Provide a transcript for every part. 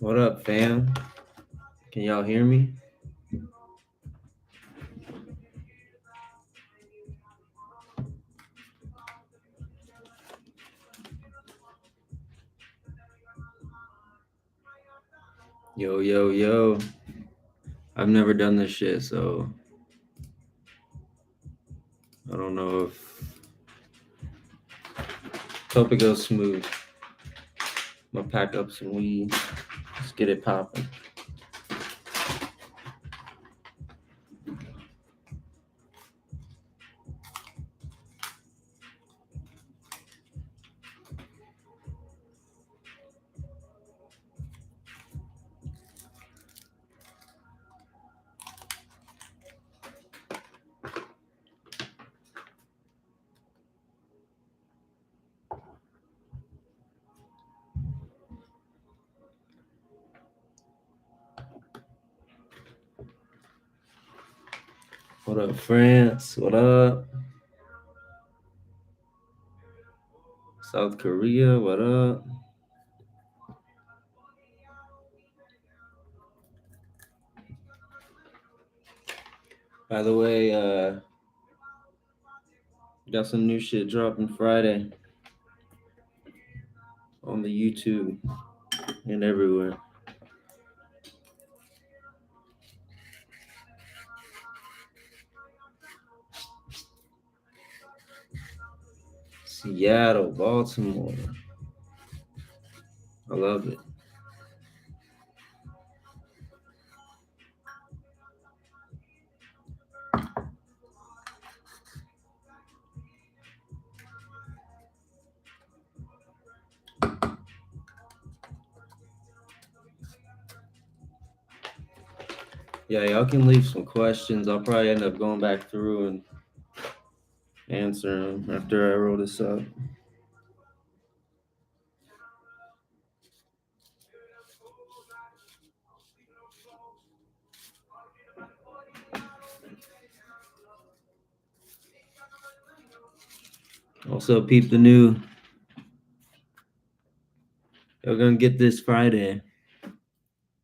What up, fam? Can y'all hear me? Yo, yo, yo. I've never done this shit, so I don't know if hope it goes smooth. I'm gonna pack up some weed. Let's get it popping. What up, France? What up? South Korea, what up? By the way, got some new shit dropping Friday on the YouTube and everywhere. Seattle, Baltimore. I love it. Yeah, y'all can leave some questions. I'll probably end up going back through and answer them after I roll this up. Also, peep the new. Y'all gonna get this Friday.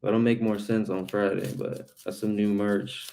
That'll make more sense on Friday, but that's some new merch.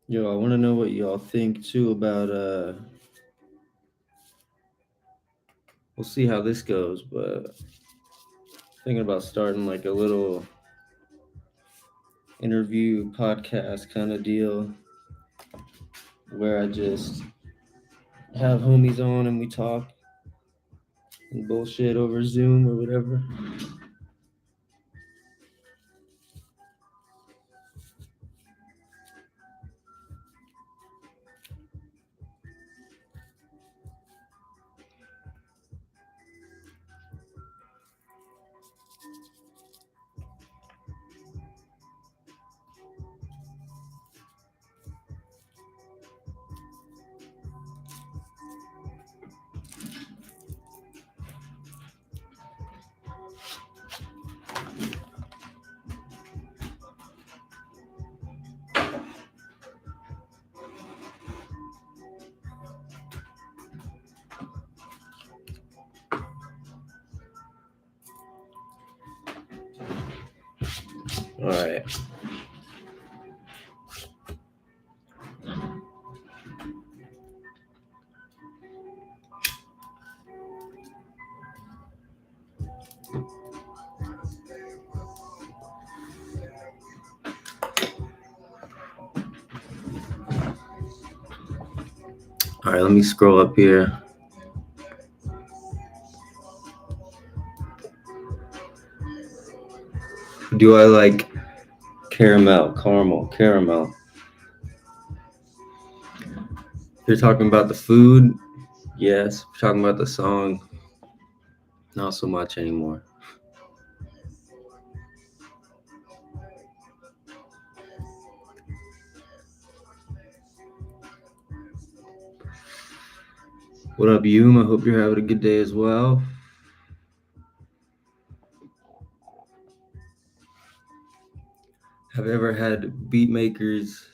Yo, I want to know what y'all think too about we'll see how this goes, but thinking about starting like a little interview podcast kind of deal where I just have homies on and we talk and bullshit over Zoom or whatever. All right. All right, let me scroll up here. Do I like caramel? If you're talking about the food, yes. If you're talking about the song, not so much anymore. What up, you? I hope you're having a good day as well. Have you ever had beat makers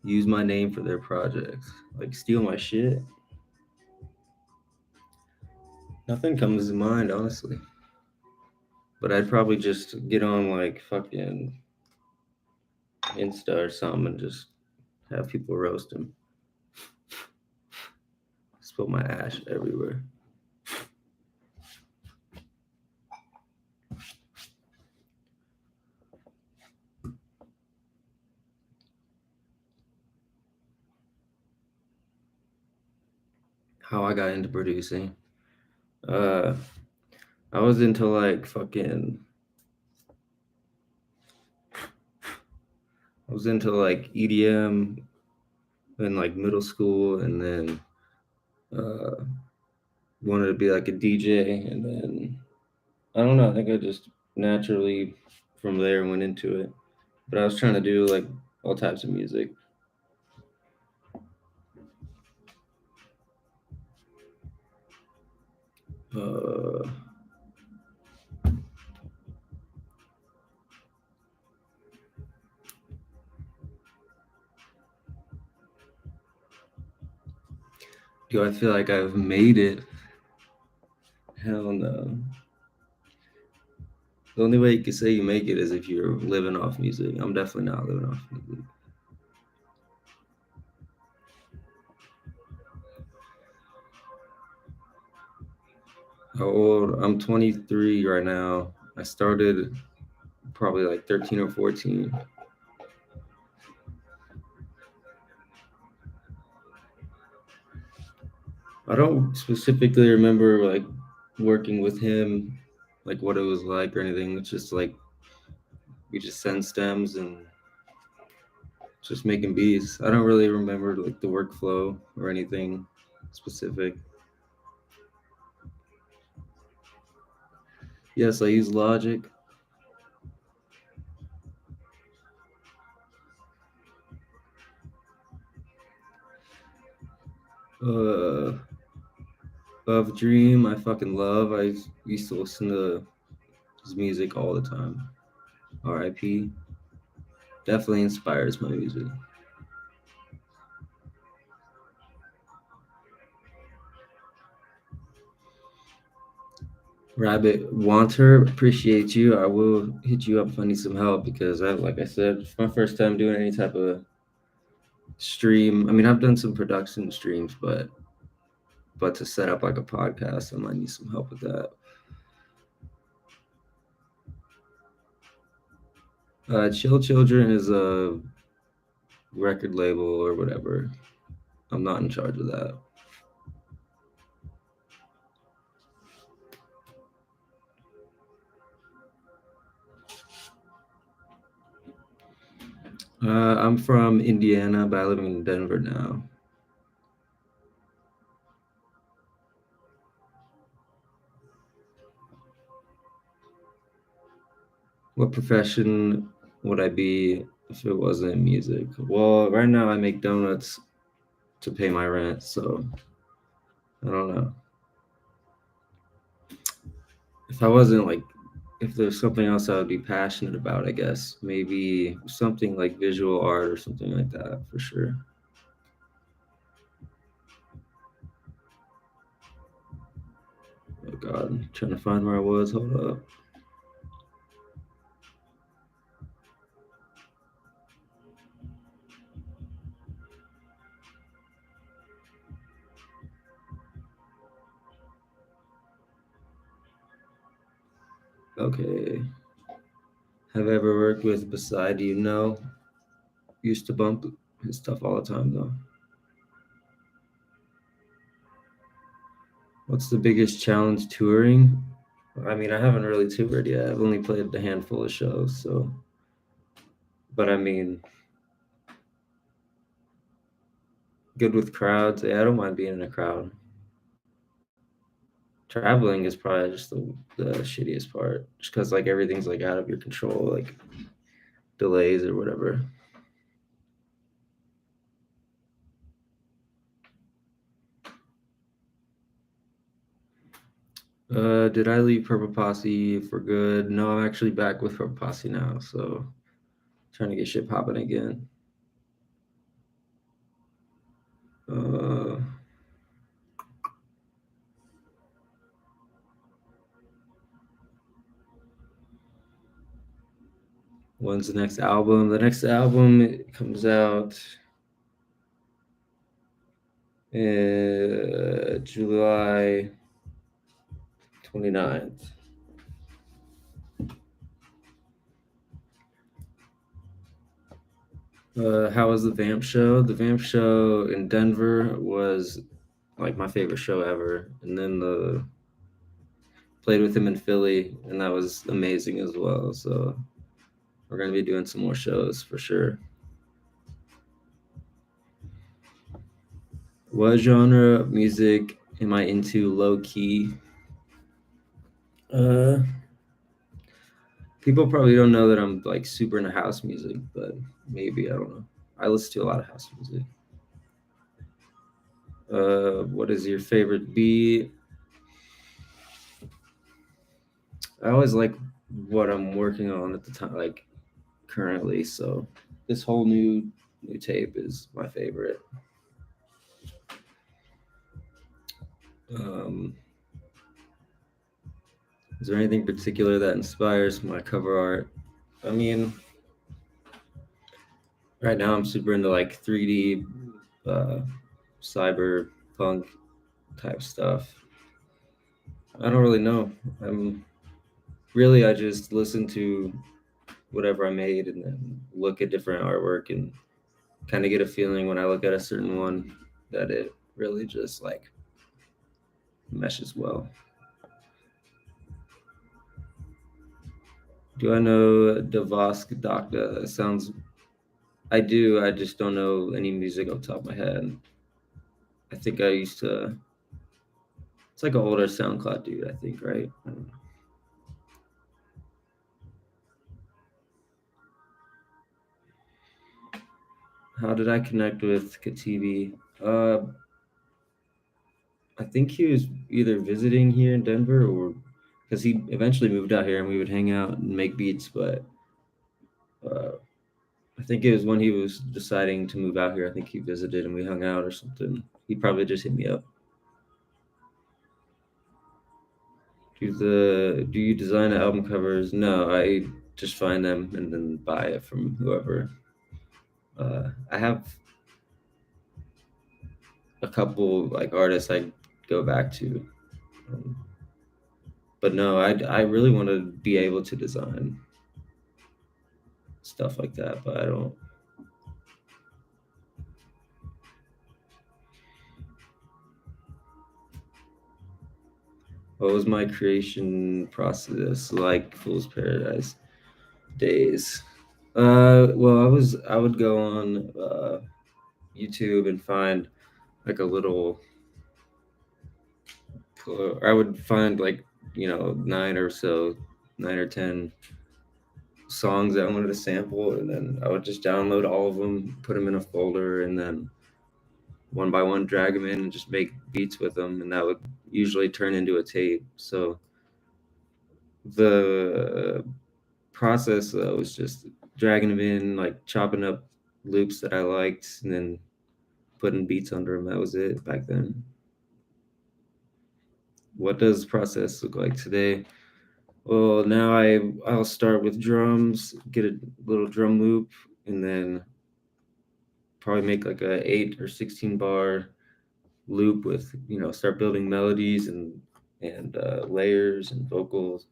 use my name for their projects? Like steal my shit? Nothing comes to mind, honestly. But I'd probably just get on like fucking Insta or something and just have people roast him. Spill my ash everywhere. How I got into producing. I was into like fucking. I was into like EDM in like middle school, and then uh, wanted to be like a DJ, and then I don't know. I think I just naturally from there went into it. But I was trying to do like all types of music. Uh, do I feel like I've made it? Hell no. The only way you can say you make it is if you're living off music. I'm definitely not living off music. How old? I'm 23 right now. I started probably like 13 or 14. I don't specifically remember like working with him, like what it was like or anything. It's just like we just send stems and just making beats. I don't really remember like the workflow or anything specific. Yes, I use Logic. Uh, of Dream, I fucking love. I used to listen to his music all the time. R.I.P. Definitely inspires my music. Rabbit Wanter, appreciate you. I will hit you up if I need some help because like I said, it's my first time doing any type of stream. I mean, I've done some production streams, but to set up like a podcast, I might need some help with that. Chill Children is a record label or whatever. I'm not in charge of that. I'm from Indiana, but I live in Denver now. What profession would I be if it wasn't music? Well, right now I make donuts to pay my rent, so I don't know. If I wasn't like, if there's something else I would be passionate about, I guess maybe something like visual art or something like that for sure. Oh God, I'm trying to find where I was. Hold up. Okay. Have I ever worked with Beside You? No. Used to bump his stuff all the time though. What's the biggest challenge touring? I mean, I haven't really toured yet. I've only played a handful of shows, so. But I mean, good with crowds. Yeah, I don't mind being in a crowd. Traveling is probably just the shittiest part, just because like everything's like out of your control, like delays or whatever. Did I leave Purple Posse for good? No, I'm actually back with Purple Posse now, so trying to get shit popping again. Uh, when's the next album? The next album it comes out July 29th. How was the Vamp show? The Vamp show in Denver was like my favorite show ever, and then the played with him in Philly, and that was amazing as well. So we're gonna be doing some more shows for sure. What genre of music am I into low key? Uh, People probably don't know that I'm like super into house music, but maybe I don't know. I listen to a lot of house music. What is your favorite beat? I always like what I'm working on at the time, like currently. So this whole new tape is my favorite. Um, is there anything particular that inspires my cover art? I mean, right now I'm super into like 3D, uh, cyberpunk type stuff. I don't really know. I'm really I just listen to whatever I made and then look at different artwork and kind of get a feeling when I look at a certain one that it really just like meshes well. Do I know Davosk Docta? Sounds I do. I just don't know any music off the top of my head. I think I used to. It's like an older SoundCloud dude. I think, right? I don't know. How did I connect with Katibi? I think he was either visiting here in Denver or because he eventually moved out here and we would hang out and make beats. But uh, I think it was when he was deciding to move out here. I think he visited and we hung out or something. He probably just hit me up. Do you design album covers? No, I just find them and then buy it from whoever. I have a couple like artists I go back to, um, but no, I really want to be able to design stuff like that, but I don't. What was my creation process like? Fool's Paradise days. Well, I would go on YouTube and find like a little. I would find like 9 or 10 songs that I wanted to sample, and then I would just download all of them, put them in a folder, and then one by one drag them in and just make beats with them, and that would usually turn into a tape. So the process was just dragging them in, like chopping up loops that I liked, and then putting beats under them. That was it back then. What does process look like today? Well, now I'll start with drums, get a little drum loop, and then probably make like a 8 or 16 bar loop with start building melodies and layers and vocals,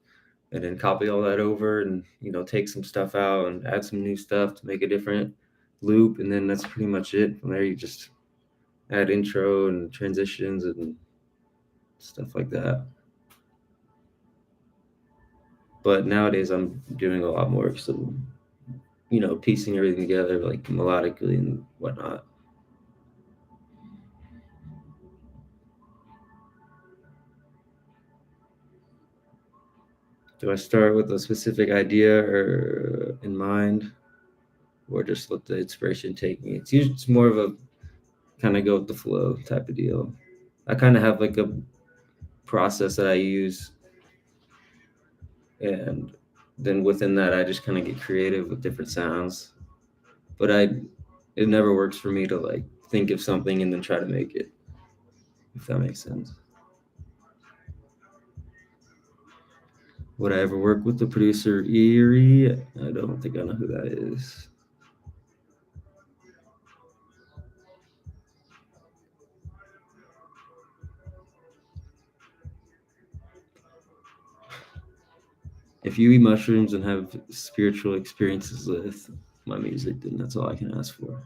and then copy all that over and take some stuff out and add some new stuff to make a different loop, and then that's pretty much it. From there, you just add intro and transitions and stuff like that. But nowadays I'm doing a lot more because I'm, piecing everything together like melodically and whatnot. Do I start with a specific idea or in mind, or just let the inspiration take me? It's more of a kind of go with the flow type of deal. I kind of have like a process that I use, and then within that, I just kind of get creative with different sounds. But it never works for me to like think of something and then try to make it, if that makes sense. Would I ever work with the producer Erie? I don't think I know who that is. If you eat mushrooms and have spiritual experiences with my music, then that's all I can ask for.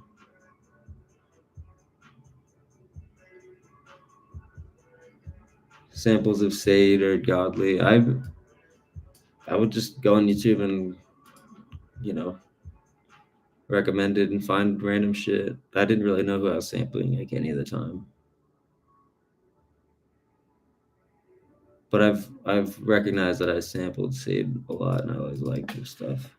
Samples of Sade or Godly. I would just go on YouTube and, you know, recommend it and find random shit. I didn't really know who I was sampling like any of the time. But I've recognized that I sampled Sade a lot and I always liked her stuff.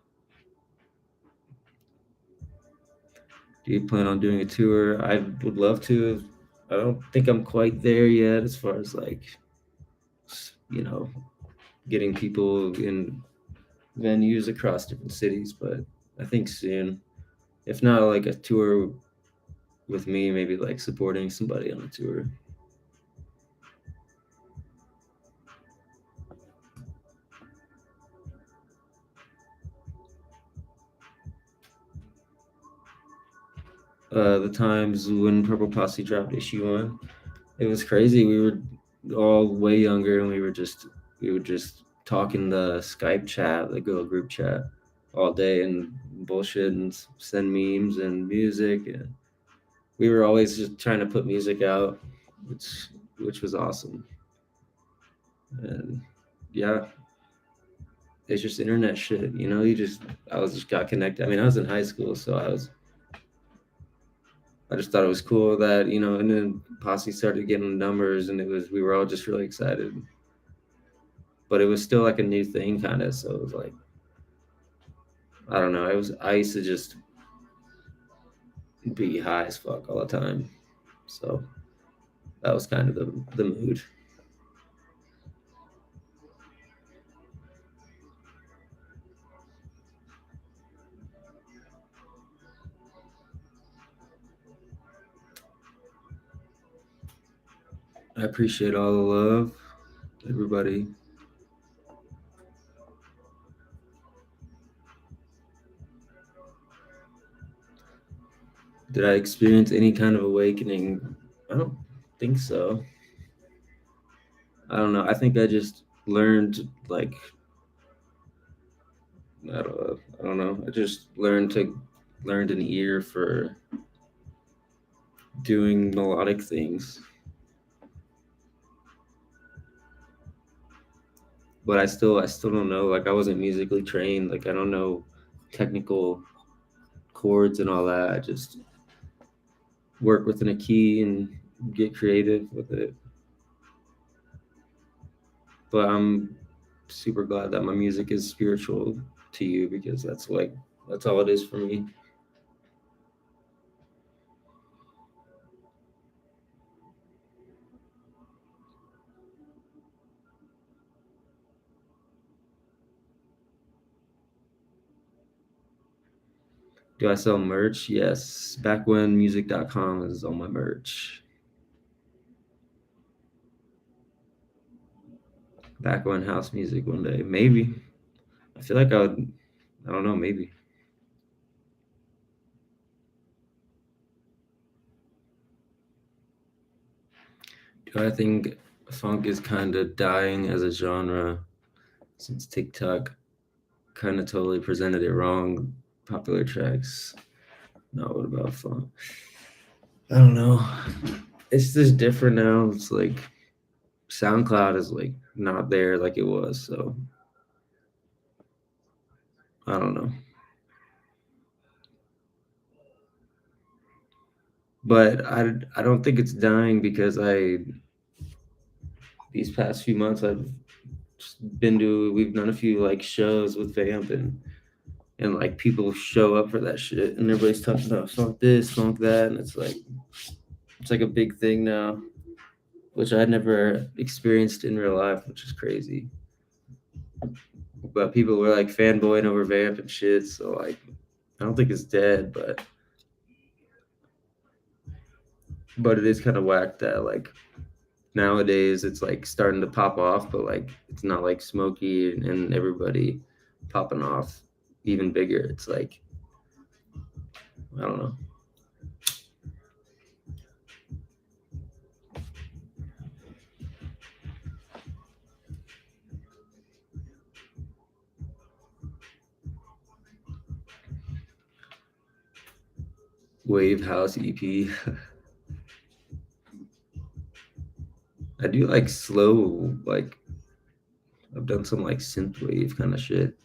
Do you plan on doing a tour? I would love to. I don't think I'm quite there yet as far as like, you know, getting people in venues across different cities, but I think soon. If not like a tour with me, maybe like supporting somebody on a tour. The times when Purple Posse dropped issue 1, it was crazy. We were all way younger and we would just talk in the Skype chat, the Go group chat, all day and bullshit and send memes and music, and we were always just trying to put music out, which was awesome. And yeah, it's just internet shit, I was just got connected. I mean, I was in high school, so I just thought it was cool that, and then Posse started getting numbers and we were all just really excited. But it was still like a new thing kind of, so it was like, I don't know. I used to just be high as fuck all the time. So that was kind of the mood. I appreciate all the love, everybody. Did I experience any kind of awakening? I don't think so. I don't know. I think I just learned like I don't know. I just learned an ear for doing melodic things. But I still don't know. Like I wasn't musically trained. Like I don't know technical chords and all that. I just work within a key and get creative with it. But I'm super glad that my music is spiritual to you because that's all it is for me. Do I sell merch? Yes. BACKWHENmusic.com is all my merch. Backwhen house music one day. Maybe. I feel like I don't know, maybe. Do I think funk is kind of dying as a genre since TikTok kind of totally presented it wrong? Popular tracks. No, what about funk? I don't know. It's just different now. It's like SoundCloud is like not there like it was, so I don't know. But I don't think it's dying because I these past few months I've just been to we've done a few like shows with Vamp and like people show up for that shit and everybody's talking about funk this, funk that, and it's like a big thing now, which I'd never experienced in real life, which is crazy. But people were like fanboying over Vamp and shit, so like I don't think it's dead, but it is kind of whack that like nowadays it's like starting to pop off, but like it's not like Smokey and everybody popping off even bigger. It's like I don't know. Wave House EP. I do like slow, like I've done some like synth wave kind of shit.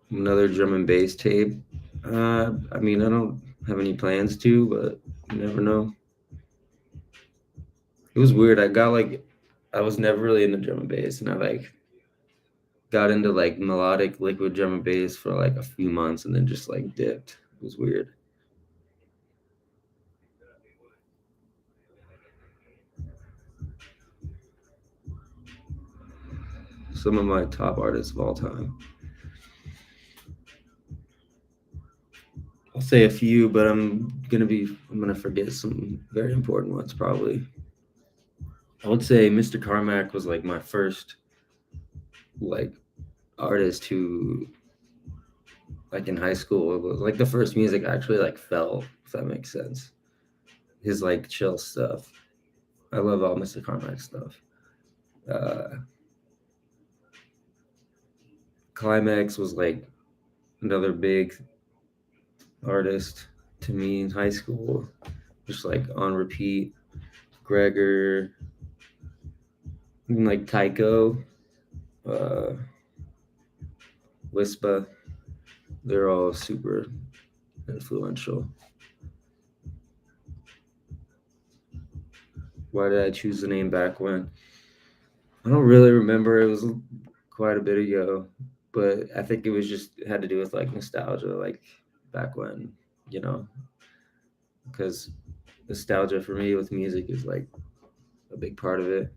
Another drum and bass tape. I mean, I don't have any plans to, but you never know. It was weird. I got like, I was never really into drum and bass, and I like got into like melodic liquid drum and bass for like a few months, and then just like dipped. It was weird. Some of my top artists of all time. I'll say a few, but I'm gonna forget some very important ones probably. I would say Mr. Carmack was like my first like artist who like in high school it was like the first music I actually like felt, if that makes sense. His like chill stuff. I love all Mr. Carmack stuff. Uh Climax was like another big artist to me in high school, just like on repeat. Gregor, even like Tycho, uh, Wispa, they're all super influential. Why did I choose the name Back When? I don't really remember. It was quite a bit ago, but I think it was just it had to do with like nostalgia, like back when, you know, because nostalgia for me with music is like a big part of it.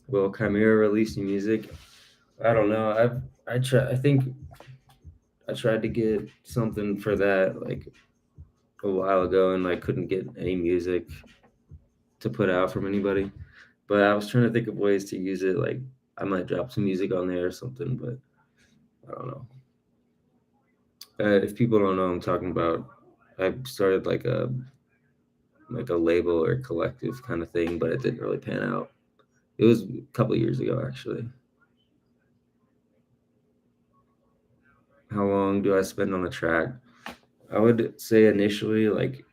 Will Chimera release new music? I don't know. I think I tried to get something for that like a while ago and I couldn't get any music to put out from anybody. But I was trying to think of ways to use it. Like I might drop some music on there or something, but I don't know. If people don't know, I'm talking about. I started like a label or collective kind of thing, but it didn't really pan out. It was a couple of years ago, actually. How long do I spend on a track? I would say initially, like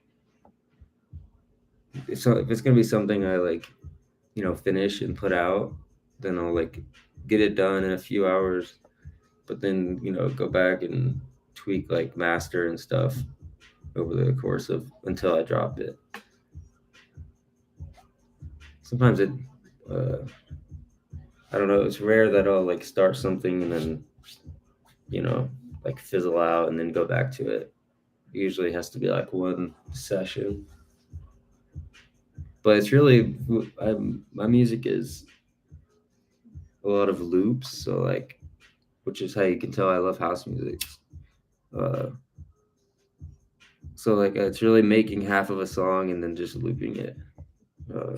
if it's gonna be something I like, you know, finish and put out, then I'll like get it done in a few hours. But then you know, go back and tweak like master and stuff over the course of until I drop it. Sometimes it, uh, I don't know. It's rare that I'll like start something and then you know like fizzle out and then go back to it. Usually has to be like one session. But it's really my music is a lot of loops, so like which is how you can tell I love house music. Uh, so like it's really making half of a song and then just looping it, uh,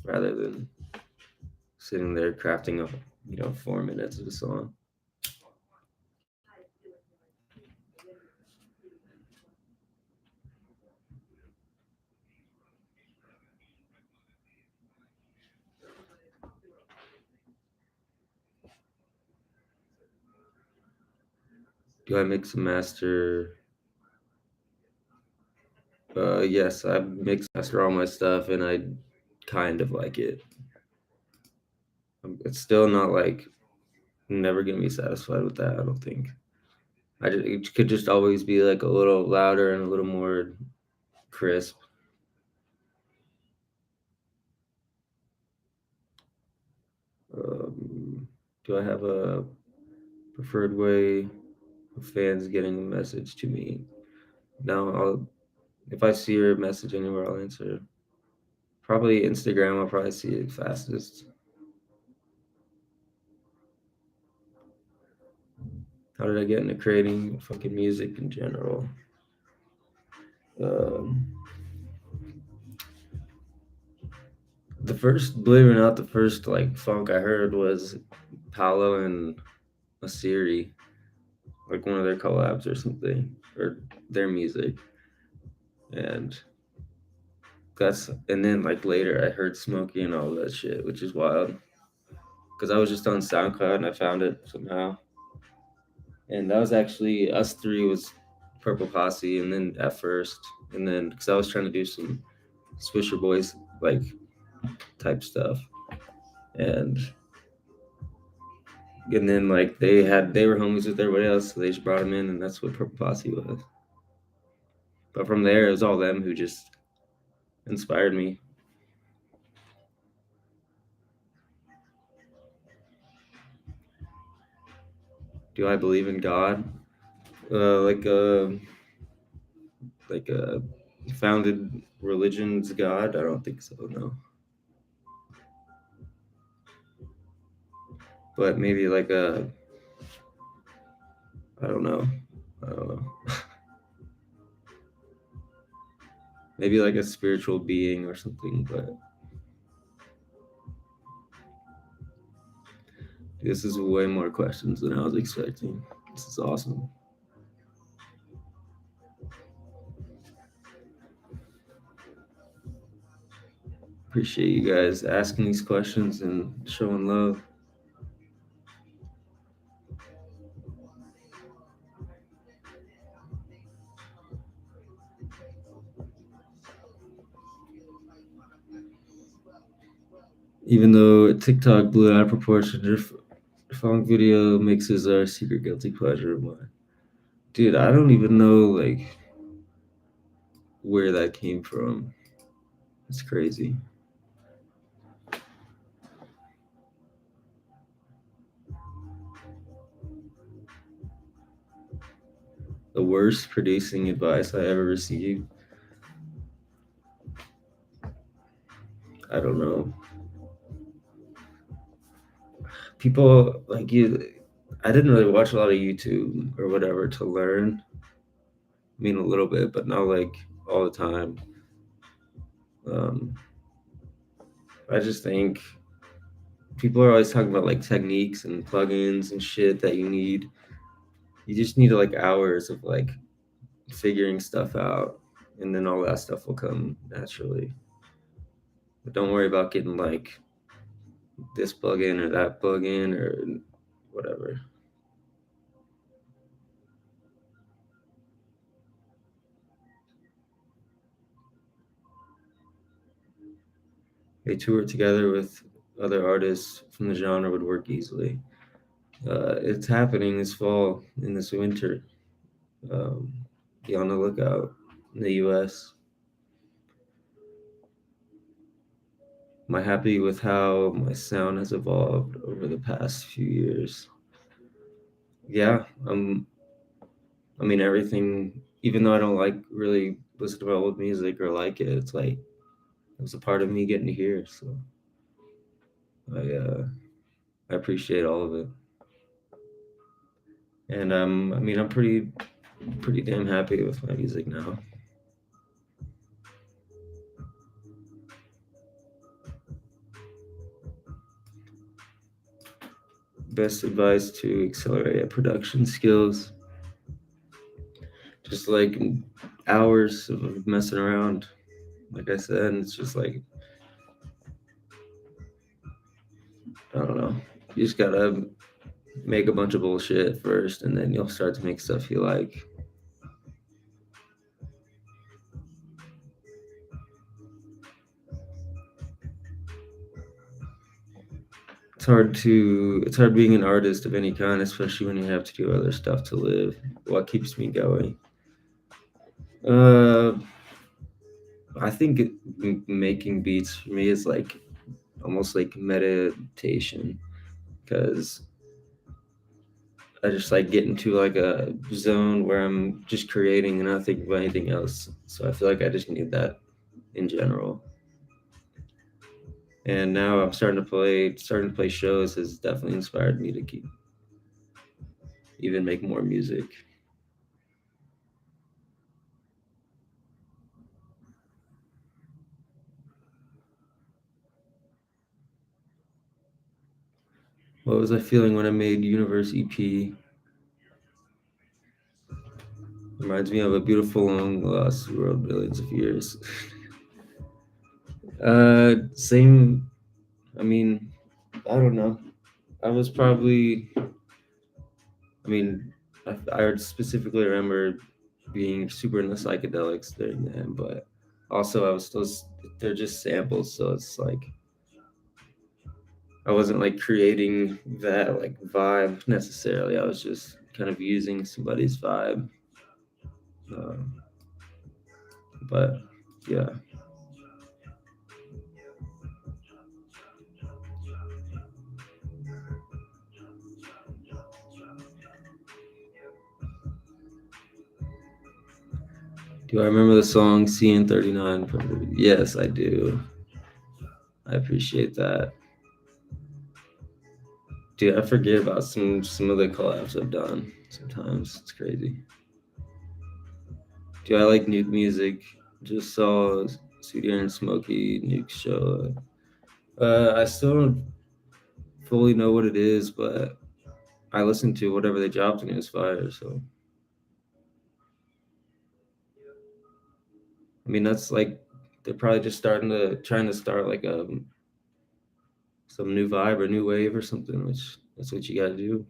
rather than sitting there crafting a 4 minutes of a song. Do I mix and master? Yes, I mix master all my stuff, and I kind of like it. It's still not like never gonna be satisfied with that. I don't think. It could just always be like a little louder and a little more crisp. Do I have a preferred way of fans getting a message to me? No, if I see your message anywhere, I'll answer. Probably Instagram. I'll probably see it fastest. How did I get into creating fucking music in general? Um, believe it or not, the first like funk I heard was Paolo and Asiri, like one of their collabs or something, or their music, and and then like later I heard Smokey and all that shit, which is wild, because I was just on SoundCloud and I found it somehow, and that was actually us three was Purple Posse, and then at first, and then because I was trying to do some Swisher Boys like type stuff, and then like they were homies with everybody else, so they just brought them in, and that's what Purple Posse was. But from there, it was all them who just inspired me. Do I believe in God? Like a founded religion's God? I don't think so. No, but maybe like a I don't know. I don't know. Maybe like a spiritual being or something. But this is way more questions than I was expecting. This is awesome. Appreciate you guys asking these questions and showing love. Even though TikTok blew out of proportion, your funk video mixes are a secret guilty pleasure of mine. Dude, I don't even know like where that came from. It's crazy. The worst producing advice I ever received. I don't know. People like you. I didn't really watch a lot of YouTube or whatever to learn. I mean, a little bit, but not like all the time. Um, I just think people are always talking about like techniques and plugins and shit that you need. You just need like hours of like figuring stuff out, and then all that stuff will come naturally. But don't worry about getting like this plugin or that plugin or whatever. They tour together with other artists from the genre would work easily. It's happening this fall and this winter. Um, be on the lookout in the US. Am I happy with how my sound has evolved over the past few years? Yeah, I mean everything. Even though I don't like really listen to my old music or like it, it's like it was a part of me getting to hear. So I appreciate all of it, and I mean I'm pretty damn happy with my music now. Best advice to accelerate production skills, just like hours of messing around. Like I said, it's just like I don't know. You just gotta make a bunch of bullshit first, and then you'll start to make stuff you like. it's hard being an artist of any kind, especially when you have to do other stuff to live. What keeps me going? Uh, I think making beats for me is like almost like meditation because I just like get into like a zone where I'm just creating and not thinking about anything else. So I feel like I just need that in general. And now I'm starting to play shows has definitely inspired me to keep even make more music. What was I feeling when I made Universe EP? Reminds me of a beautiful long lost world, billions of years. Same. I mean, I don't know. I was probably. I mean, I specifically remember being super into psychedelics during then, but also I was still. They're just samples, so it's like I wasn't like creating that like vibe necessarily. I was just kind of using somebody's vibe. Um, but yeah. Do I remember the song CN39? Yes, I do. I appreciate that. Dude, I forget about some of the collabs I've done. Sometimes it's crazy. Do I like Nuke music? Just saw Studio and Smokey Nuke show. I still don't fully know what it is, but I listen to whatever they dropped and it was fire. So I mean, that's like they're probably just trying to start like some new vibe or new wave or something. Which that's what you got to do.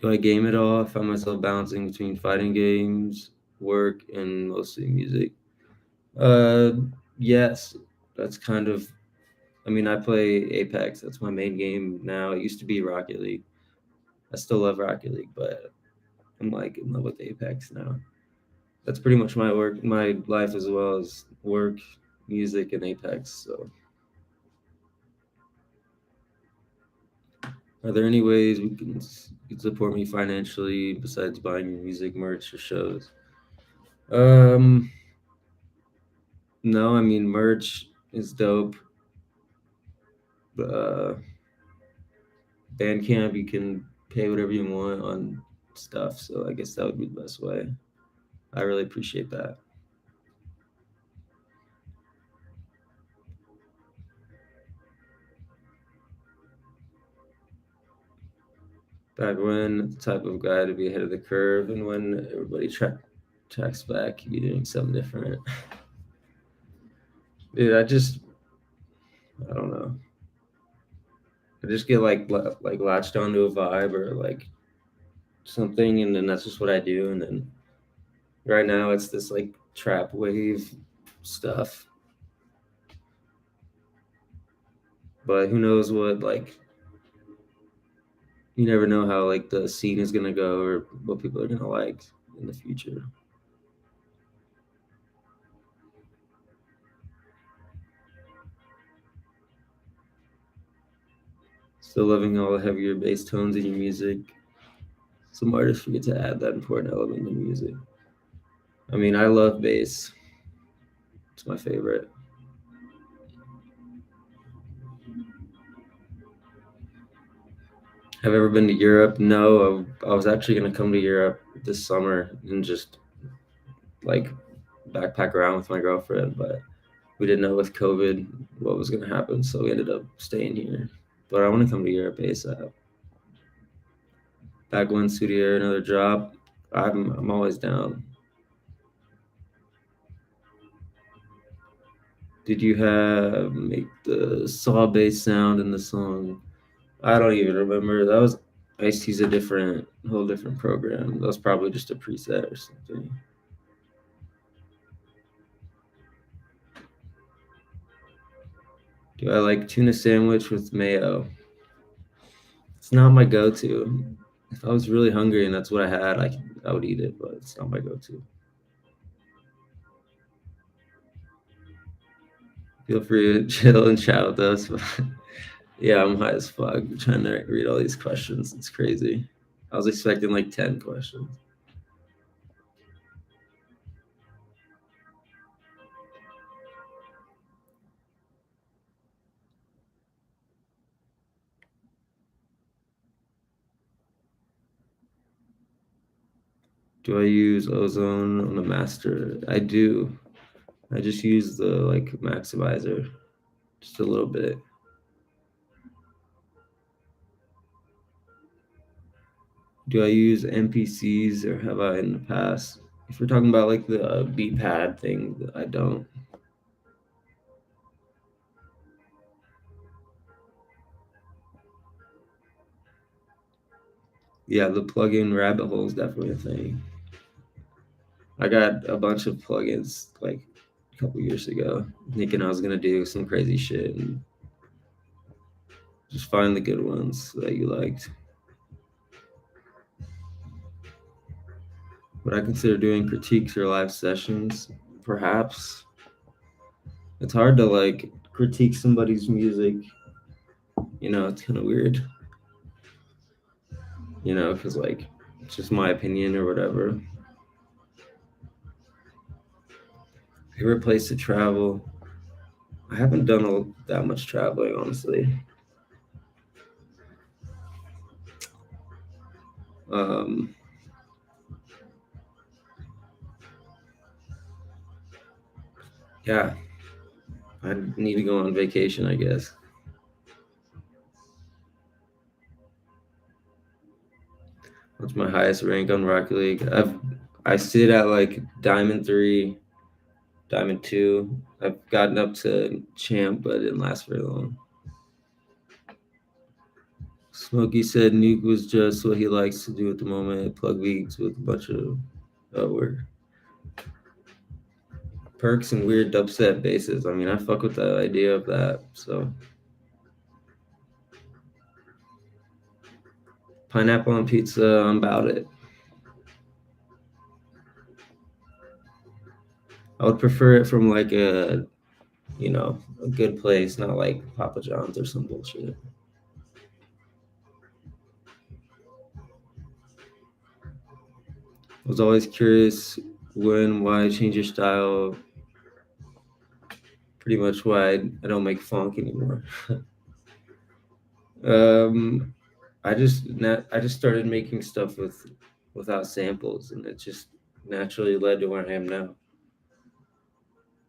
Do I game at all? I find myself balancing between fighting games, work, and mostly music. Uh, yes, that's kind of. I mean, I play Apex. That's my main game now. It used to be Rocket League. I still love Rocket League, but I'm like in love with Apex now. That's pretty much my life as well as work, music, and Apex. So, are there any ways you can support me financially besides buying your music merch or shows? Um, no, I mean merch is dope. Uh, Bandcamp, you can pay whatever you want on stuff. So I guess that would be the best way. I really appreciate that. Back when the type of guy to be ahead of the curve, and when everybody tracks back, you be doing something different. Dude, I don't know. I just get like latched onto a vibe or like something, and then that's just what I do. And then right now it's this like trap wave stuff, but who knows what like you never know how like the scene is gonna go or what people are gonna like in the future. Still loving all the heavier bass tones in your music. Some artists forget to add that important element in music. I mean, I love bass. It's my favorite. Have I ever been to Europe? No, I was actually gonna come to Europe this summer and just like backpack around with my girlfriend, but we didn't know with COVID what was gonna happen, so we ended up staying here. But I want to come to Europe ASAP. BACKWHEN studio, another job. I'm always down. Did you have make the saw bass sound in the song? I don't even remember. That was Ice-T's a whole different program. That was probably just a preset or something. Do I like tuna sandwich with mayo? It's not my go-to. If I was really hungry and that's what I had, I would eat it, but it's not my go-to. Feel free to chill and chat with us. Yeah, I'm high as fuck trying to read all these questions. It's crazy. I was expecting like 10 questions. Do I use ozone on the master? I do. I just use the like maximizer just a little bit. Do I use NPCs or have I in the past? If we're talking about like the beat pad thing, I don't. Yeah, the plugin rabbit hole is definitely a thing. I got a bunch of plugins like a couple years ago, thinking I was gonna do some crazy shit and just find the good ones that you liked. Would I consider doing critiques or live sessions? Perhaps. It's hard to like critique somebody's music. It's kind of weird. Because like it's just my opinion or whatever. Favorite place to travel? I haven't done that much traveling, honestly. Um, yeah, I need to go on vacation, I guess. What's my highest rank on Rocket League? I sit at like Diamond 3, Diamond 2. I've gotten up to champ, but it didn't last very long. Smokey said Nuke was just what he likes to do at the moment. Plug beats with a bunch of work. Perks and weird dubstep basses. I mean, I fuck with the idea of that. So pineapple on pizza, I'm about it. I would prefer it from like a good place, not like Papa John's or some bullshit. I was always curious why change your style. Pretty much why I don't make funk anymore. um, I just started making stuff without samples, and it just naturally led to where I am now.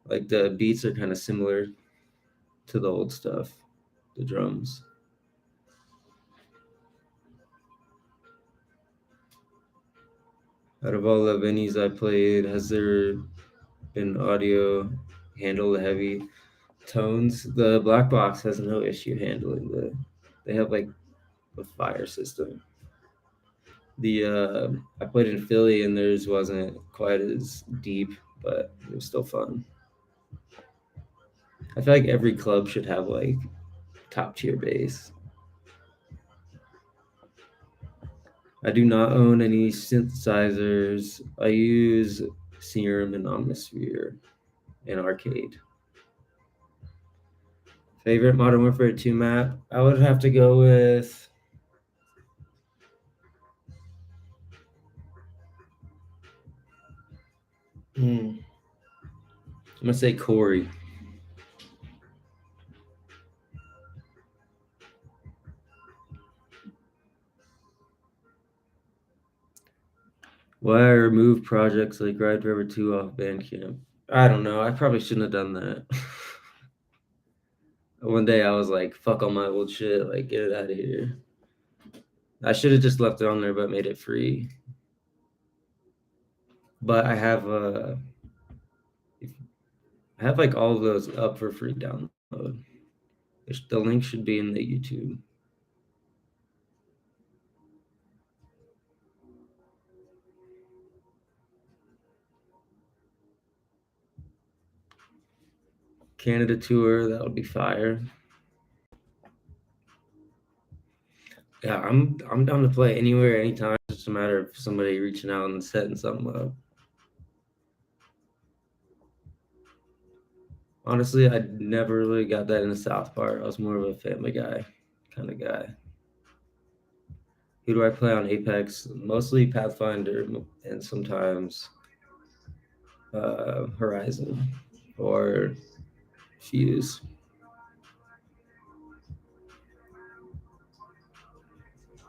Like the beats are kind of similar to the old stuff, the drums. Out of all the venues I played, has there been audio handle the heavy tones? The black box has no issue handling they have like a fire system. The I played in Philly and theirs wasn't quite as deep, but it was still fun. I feel like every club should have like top tier bass. I do not own any synthesizers. I use Serum and Omnisphere and Arcade. Favorite Modern Warfare 2 map? I would have to go with I'm gonna say Corey. Why I remove projects like Ride River 2 off Bandcamp? I don't know. I probably shouldn't have done that. One day I was like, fuck all my old shit, like get it out of here. I should have just left it on there but made it free. But I have I have like all of those up for free download. The link should be in the YouTube. Canada tour, that would be fire. Yeah, I'm down to play anywhere, anytime. It's just a matter of somebody reaching out and setting something up. Honestly, I never really got that in the South part. I was more of a Family Guy kind of guy. Who do I play on Apex? Mostly Pathfinder and sometimes Horizon or Fuse.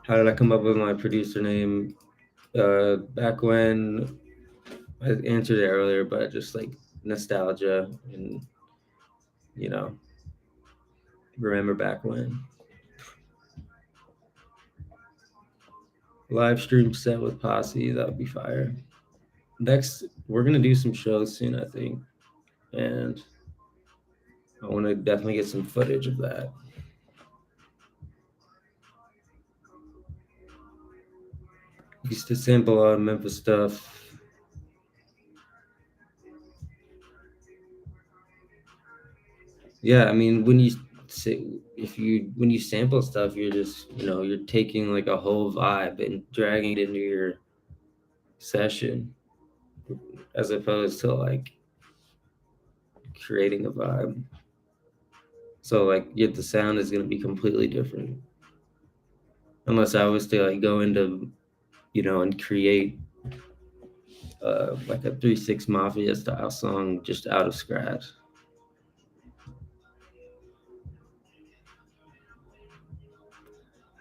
How did I come up with my producer name? Back when I answered it earlier, but just like nostalgia and you know, remember back when. Live stream set with Posse, that would be fire. Next, we're gonna do some shows soon, I think, and I want to definitely get some footage of that. Used to sample a lot of Memphis stuff. Yeah, I mean, when you say when you sample stuff, you're just you're taking like a whole vibe and dragging it into your session, as opposed to like creating a vibe. So like, yet the sound is gonna be completely different, unless I was to like go into and create like a 3 6 Mafia style song just out of scratch.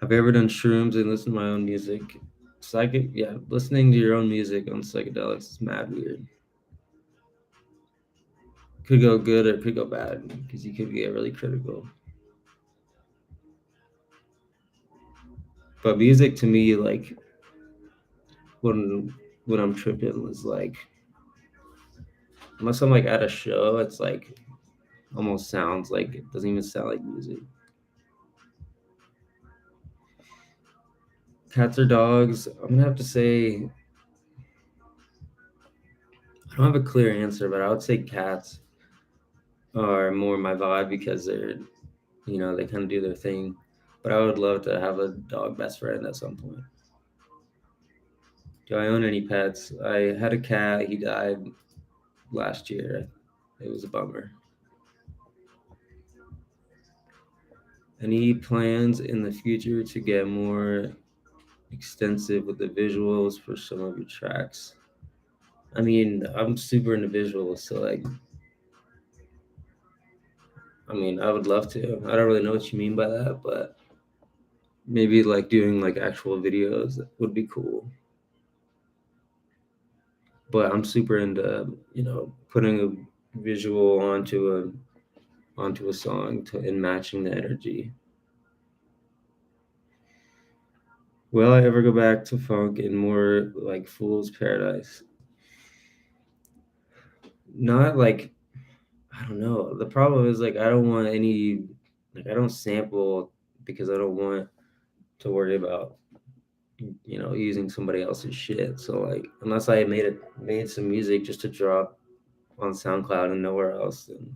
Have you ever done shrooms and listened to my own music? Psychic, yeah, listening to your own music on psychedelics is mad weird. Could go good or could go bad because you could get really critical. But music to me, like when I'm tripping, is like unless I'm like at a show, it's like almost sounds like it doesn't even sound like music. Cats or dogs? I'm gonna have to say I don't have a clear answer, but I would say cats are more my vibe because they kind of do their thing. But I would love to have a dog best friend at some point. Do I own any pets? I had a cat. He died last year. It was a bummer. Any plans in the future to get more extensive with the visuals for some of your tracks? I mean, I'm super into visuals, so like, I mean, I would love to. I don't really know what you mean by that, but maybe like doing like actual videos would be cool. But I'm super into, putting a visual onto a song and matching the energy. Will I ever go back to funk and more like Fool's Paradise? Not like I don't know. The problem is like I don't want any like I don't sample because I don't want to worry about using somebody else's shit. So like unless I made some music just to drop on SoundCloud and nowhere else, then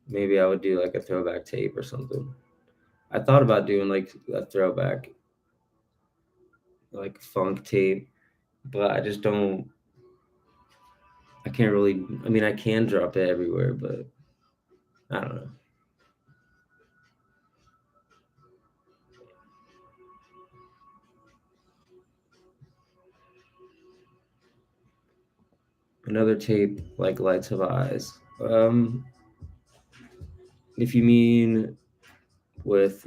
maybe I would do like a throwback tape or something. I thought about doing like a throwback like funk tape, but I just don't. I can't really. I mean, I can drop it everywhere, but I don't know. Another tape like Lights of Eyes. If you mean with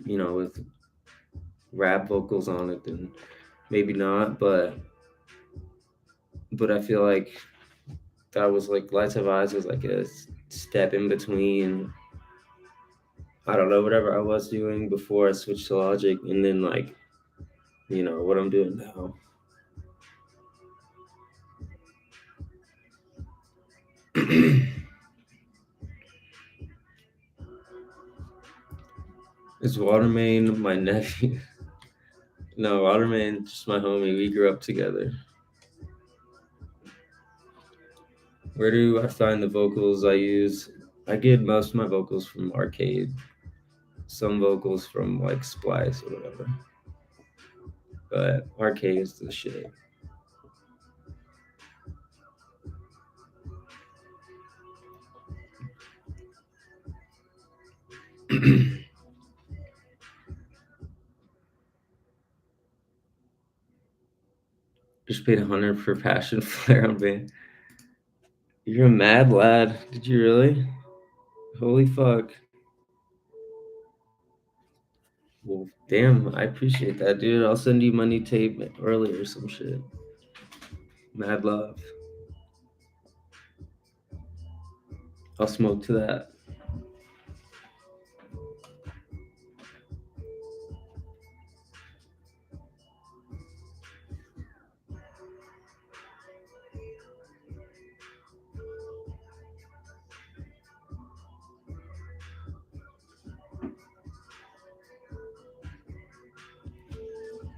rap vocals on it, then maybe not. But I feel like that was like Lights of Eyes was like a step in between. I don't know whatever I was doing before I switched to Logic, and then like what I'm doing now. Is Watermain my nephew? No, Watermain just my homie. We grew up together. Where do I find the vocals I use? I get most of my vocals from Arcade. Some vocals from like Splice or whatever. But Arcade is the shit. Just paid 100 for Passion Flare on band. You're a mad lad. Did you really? Holy fuck. Well, damn, I appreciate that, dude. I'll send you money tape earlier or some shit. Mad love. I'll smoke to that.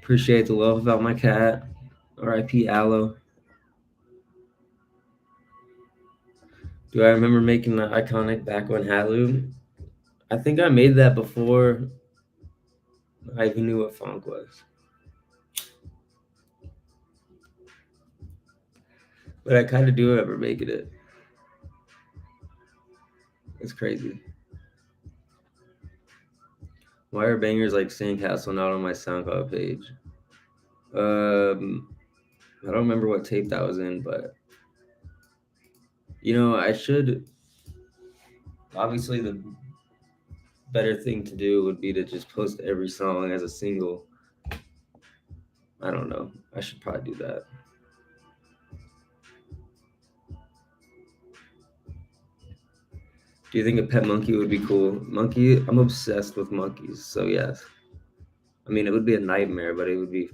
Appreciate the love about my cat. R.I.P. Aloe. Do I remember making the iconic back when hat loop? I think I made that before I even knew what funk was. But I kind of do remember making it. It's crazy. Why are bangers like Sandcastle not on my SoundCloud page? I don't remember what tape that was in, but I should. Obviously, the better thing to do would be to just post every song as a single. I don't know. I should probably do that. Do you think a pet monkey would be cool? Monkey, I'm obsessed with monkeys, so yes. I mean, it would be a nightmare, but it would be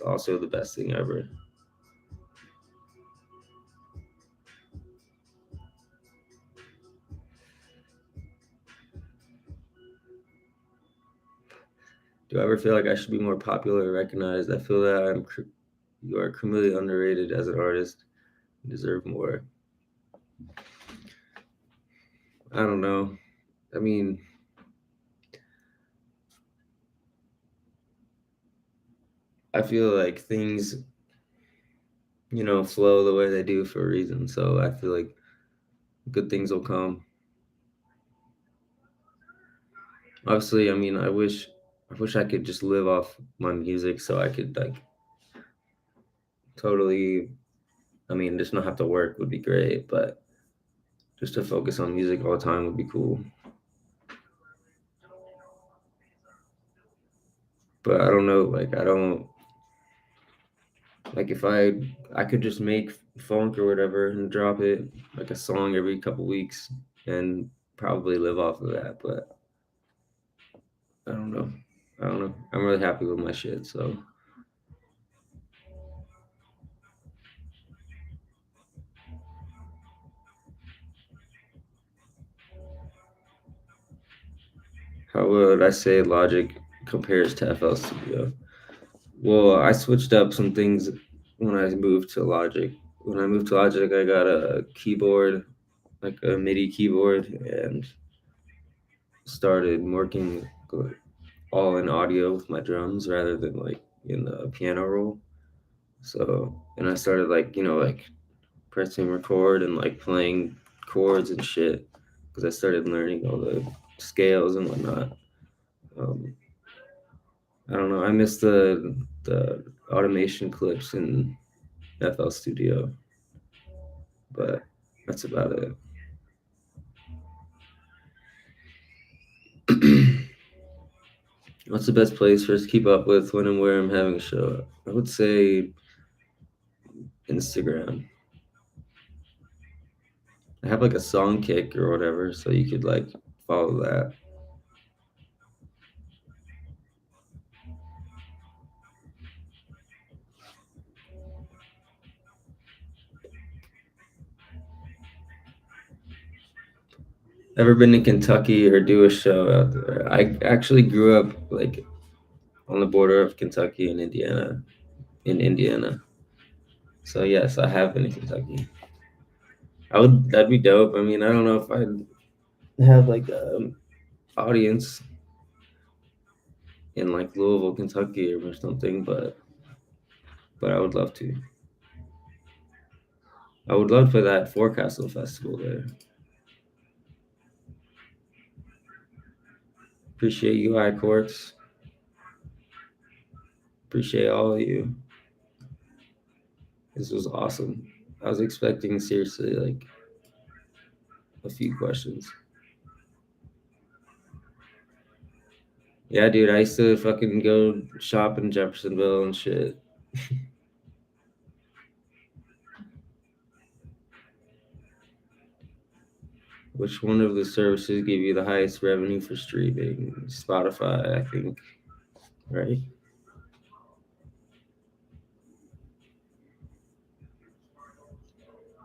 also the best thing ever. Do I ever feel like I should be more popular or recognized? I feel that you are criminally underrated as an artist. You deserve more. I don't know. I mean, I feel like things, flow the way they do for a reason. So I feel like good things will come. Obviously, I mean, I wish I could just live off my music so I could like totally, I mean, just not have to work would be great, but just to focus on music all the time would be cool. But I don't know, like I don't like if I could just make funk or whatever and drop it like a song every couple weeks and probably live off of that, but I don't know. I don't know. I'm really happy with my shit, so how would I say Logic compares to FL Studio? Well, I switched up some things when I moved to Logic. When I moved to Logic, I got a keyboard, like a MIDI keyboard, and started working all in audio with my drums rather than like in the piano roll. So, and I started like pressing record and like playing chords and shit because I started learning all the scales and whatnot. Um, I don't know. I miss the automation clips in FL Studio, but that's about it. What's the best place for us to keep up with when and where I'm having a show? I would say Instagram. I have like a song kick or whatever, so you could like follow that. Ever been to Kentucky or do a show out there? I actually grew up like on the border of Kentucky and Indiana, in Indiana. So yes, I have been to Kentucky. I would. That'd be dope. I mean, I don't know if I'd have like audience in like Louisville, Kentucky, or something, but I would love to. I would love for that Forecastle Festival there. Appreciate you, High Courts. Appreciate all of you. This was awesome. I was expecting seriously like a few questions. Yeah, dude, I used to fucking go shop in Jeffersonville and shit. Which one of the services give you the highest revenue for streaming? Spotify, I think, right?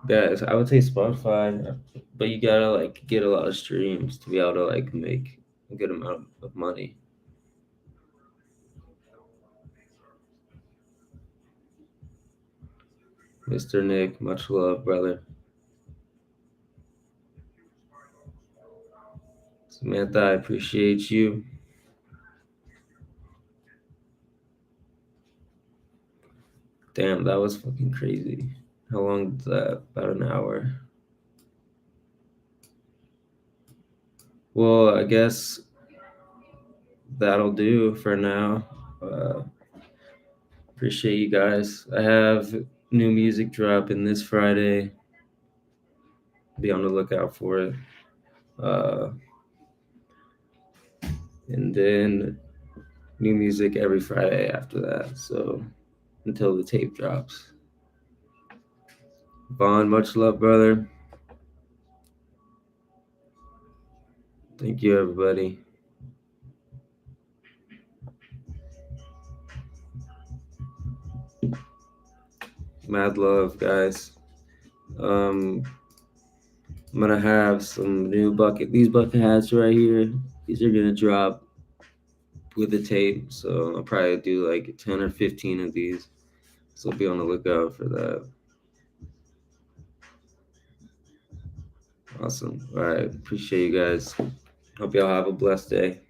Guys, I would say Spotify, but you gotta like get a lot of streams to be able to like make a good amount of money. Mr. Nick, much love, brother. Samantha, I appreciate you. Damn, that was fucking crazy. How long is that? About an hour. Well, I guess that'll do for now. Uh, Appreciate you guys. I have new music dropping this Friday. Be on the lookout for it. Uh, and then new music every Friday after that. So until the tape drops. Vaughn, much love, brother. Thank you, everybody. Mad love, guys. I'm gonna have some new bucket. These bucket hats right here. These are gonna drop with the tape. So I'll probably do like 10 or 15 of these. So be on the lookout for that. Awesome. All right. Appreciate you guys. Hope y'all have a blessed day.